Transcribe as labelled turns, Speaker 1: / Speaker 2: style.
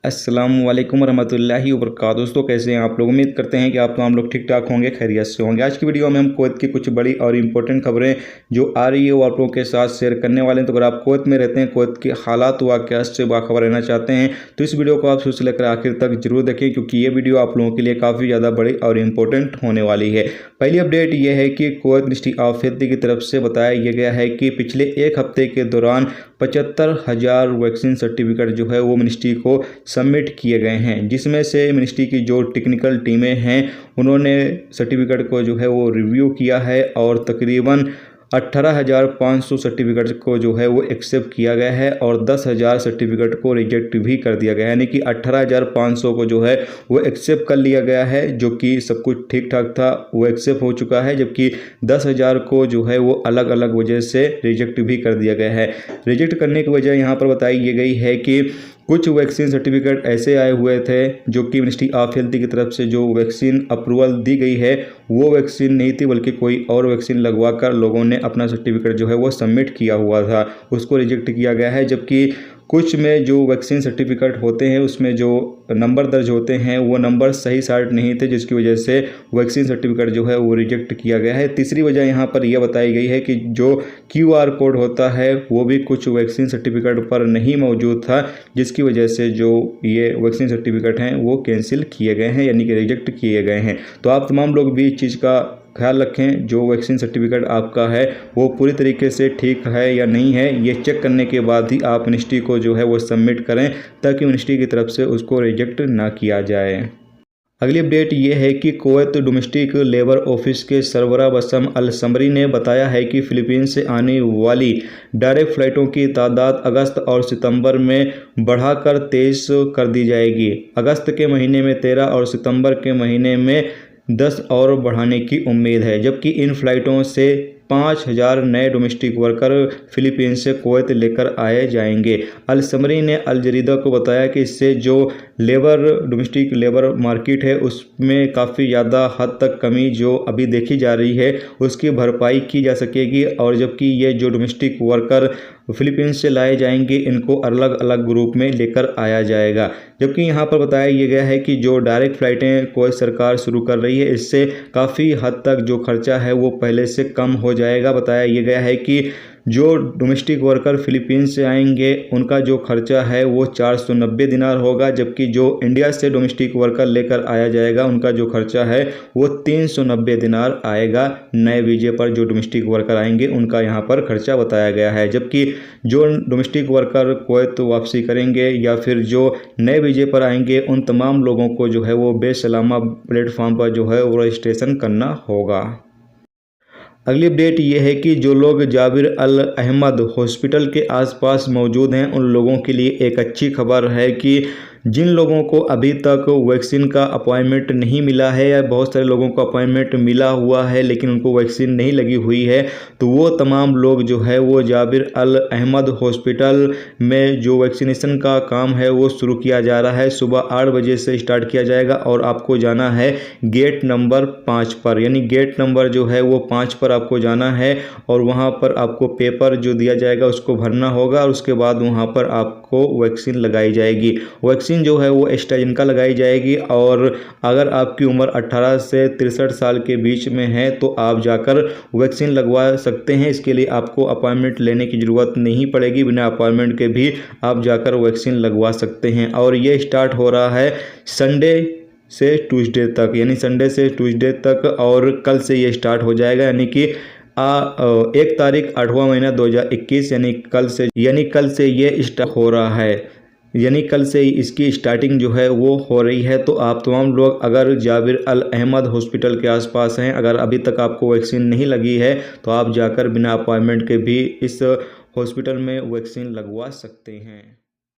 Speaker 1: अस्सलामुअलैकुम रहमतुल्लाहि वबरकातुहू। दोस्तों कैसे हैं आप लोग। उम्मीद करते हैं कि आप लोग ठीक ठाक होंगे, खैरियत से होंगे। आज की वीडियो में हम कुवैत की कुछ बड़ी और इंपॉर्टेंट खबरें जो आ रही है वो आप लोगों के साथ शेयर करने वाले हैं। तो अगर आप कुवैत में रहते हैं, कुवैत के हालात वाक़यात से बाखबर रहना चाहते हैं तो इस वीडियो को आप शुरू से लेकर आखिर तक जरूर देखें, क्योंकि ये वीडियो आप लोगों के लिए काफ़ी ज़्यादा बड़ी और इंपॉर्टेंट होने वाली है। पहली अपडेट ये है कि कुवैत मिनिस्ट्री ऑफ हेल्थ की तरफ से बताया गया है कि पिछले एक हफ्ते के दौरान 75,000 वैक्सीन सर्टिफिकेट जो है वो मिनिस्ट्री को सबमिट किए गए हैं, जिसमें से मिनिस्ट्री की जो टेक्निकल टीमें हैं उन्होंने सर्टिफिकेट को जो है वो रिव्यू किया है और तकरीबन 18,500 सर्टिफिकेट को जो है वो एक्सेप्ट किया गया है और 10,000 सर्टिफिकेट को रिजेक्ट भी कर दिया गया है। यानी कि 18,500 को जो है वो एक्सेप्ट कर लिया गया है, जो कि सब कुछ ठीक ठाक था, वो एक्सेप्ट हो चुका है। जबकि 10,000 को जो है वो अलग अलग वजह से रिजेक्ट भी कर दिया गया है। रिजेक्ट करने की वजह यहाँ पर बताई गई है कि कुछ वैक्सीन सर्टिफिकेट ऐसे आए हुए थे जो कि मिनिस्ट्री ऑफ हेल्थ की तरफ से जो वैक्सीन अप्रूवल दी गई है वो वैक्सीन नहीं थी, बल्कि कोई और वैक्सीन लगवा कर लोगों ने अपना सर्टिफिकेट जो है वो सबमिट किया हुआ था, उसको रिजेक्ट किया गया है। जबकि कुछ में जो वैक्सीन सर्टिफिकेट होते हैं उसमें जो नंबर दर्ज होते हैं वो नंबर सही सार्ट नहीं थे, जिसकी वजह से वैक्सीन सर्टिफिकेट जो है वो रिजेक्ट किया गया है। तीसरी वजह यहाँ पर यह बताई गई है कि जो QR कोड होता है वो भी कुछ वैक्सीन सर्टिफिकेट पर नहीं मौजूद था, जिसकी वजह से जो ये वैक्सीन सर्टिफिकेट हैं वो कैंसिल किए गए हैं, यानी कि रिजेक्ट किए गए हैं। तो आप तमाम लोग भी इस चीज़ का ख्याल रखें, जो वैक्सीन सर्टिफिकेट आपका है वो पूरी तरीके से ठीक है या नहीं है, ये चेक करने के बाद ही आप मिनिस्ट्री को जो है वो सबमिट करें, ताकि मिनिस्ट्री की तरफ से उसको रिजेक्ट ना किया जाए। अगली अपडेट ये है कि कुवैत डोमेस्टिक लेबर ऑफिस के सरबराह बसम अल समरी ने बताया है कि फिलीपींस से आने वाली डायरेक्ट फ़्लाइटों की तादाद अगस्त और सितंबर में बढ़ाकर 23 कर दी जाएगी। अगस्त के महीने में 13 और सितंबर के महीने में 10 और बढ़ाने की उम्मीद है। जबकि इन फ़्लाइटों से 5,000 नए डोमेस्टिक वर्कर फिलीपींस से कुवैत लेकर आए जाएंगे। अल समरी ने अल जरीदा को बताया कि इससे जो डोमेस्टिक लेबर मार्केट है उसमें काफ़ी ज़्यादा हद तक कमी जो अभी देखी जा रही है उसकी भरपाई की जा सकेगी। और जबकि ये जो डोमेस्टिक वर्कर फिलीपींस से लाए जाएंगे इनको अलग अलग ग्रुप में लेकर आया जाएगा। जबकि यहाँ पर बताया ये गया है कि जो डायरेक्ट फ़्लाइटें कुवैत सरकार शुरू कर रही है इससे काफ़ी हद तक जो खर्चा है वो पहले से कम हो जाएगा। बताया ये गया है कि जो डोमेस्टिक वर्कर फिलीपींस से आएंगे उनका जो खर्चा है वो 490 दिनार होगा, जबकि जो इंडिया से डोमेस्टिक वर्कर लेकर आया जाएगा उनका जो खर्चा है वो 390 दिनार आएगा। नए वीज़े पर जो डोमेस्टिक वर्कर आएंगे उनका यहाँ पर खर्चा बताया गया है। जबकि जो डोमेस्टिक वर्कर कुवैत वापसी करेंगे या फिर जो नए वीज़े पर आएंगे उन तमाम लोगों को जो है वो बेसलामा प्लेटफॉर्म पर जो है वो रजिस्ट्रेशन करना होगा। अगली अपडेट ये है कि जो लोग जाबिर अल अहमद हॉस्पिटल के आसपास मौजूद हैं उन लोगों के लिए एक अच्छी खबर है कि जिन लोगों को अभी तक वैक्सीन का अपॉइंटमेंट नहीं मिला है या बहुत सारे लोगों को अपॉइंटमेंट मिला हुआ है लेकिन उनको वैक्सीन नहीं लगी हुई है, तो वो तमाम लोग जो है वो जाबिर अल अहमद हॉस्पिटल में जो वैक्सीनेशन का काम है वो शुरू किया जा रहा है। सुबह 8 बजे से स्टार्ट किया जाएगा और आपको जाना है गेट नंबर 5 पर, यानी गेट नंबर जो है वो 5 पर आपको जाना है और वहाँ पर आपको पेपर जो दिया जाएगा उसको भरना होगा और उसके बाद वहाँ पर आपको वैक्सीन लगाई जाएगी। वैक्सीन जो है वो एस्ट्राजेनेका लगाई जाएगी और अगर आपकी उम्र 18 से 63 साल के बीच में है तो आप जाकर वैक्सीन लगवा सकते हैं। इसके लिए आपको अपॉइंटमेंट लेने की ज़रूरत नहीं पड़ेगी, बिना अपॉइंटमेंट के भी आप जाकर वैक्सीन लगवा सकते हैं। और ये स्टार्ट हो रहा है संडे से ट्यूसडे तक, यानी संडे से ट्यूसडे तक, और कल से ये स्टार्ट हो जाएगा। यानी कि 1 तारीख 8वां महीना 2021 यानी कल से ये स्टार्ट हो रहा है, यानी कल से इसकी स्टार्टिंग जो है वो हो रही है। तो आप तमाम लोग अगर जाबिर अल अहमद हॉस्पिटल के आसपास हैं, अगर अभी तक आपको वैक्सीन नहीं लगी है तो आप जाकर बिना अपॉइंटमेंट के भी इस हॉस्पिटल में वैक्सीन लगवा सकते हैं।